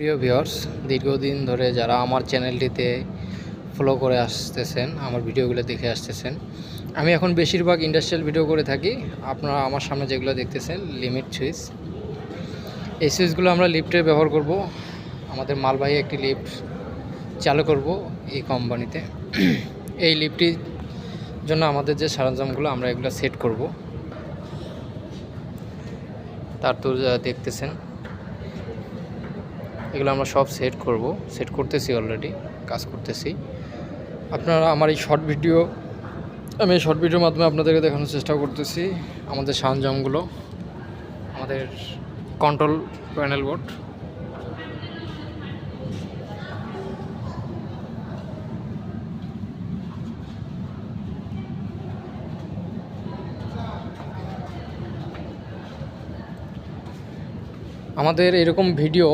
প্রিয় ভিউয়ার্স, দীর্ঘদিন ধরে যারা আমার চ্যানেলটিতে ফলো করে আসতেছেন, আমার ভিডিওগুলো দেখে আসতেছেন, আমি এখন বেশিরভাগ ইন্ডাস্ট্রিয়াল ভিডিও করে থাকি। আপনারা আমার সামনে যেগুলো দেখতেছেন লিমিট সুইচ, এই সুইচগুলো আমরা লিফটে ব্যবহার করব। আমাদের মালবাহী একটি লিফট চালু করব এই কোম্পানিতে। এই লিফটটির জন্য আমাদের যে সরঞ্জামগুলো আমরা এগুলো সেট করব, তার তো দেখতেছেন এগুলো আমরা সব সেট করতেছি, অলরেডি কাজ করতেছি। আপনারা আমার এই শর্ট ভিডিওর মাধ্যমে আপনাদেরকে দেখানোর চেষ্টা করতেছি আমাদের সরঞ্জামগুলো, আমাদের কন্ট্রোল প্যানেল বোর্ড। আমাদের এরকম ভিডিও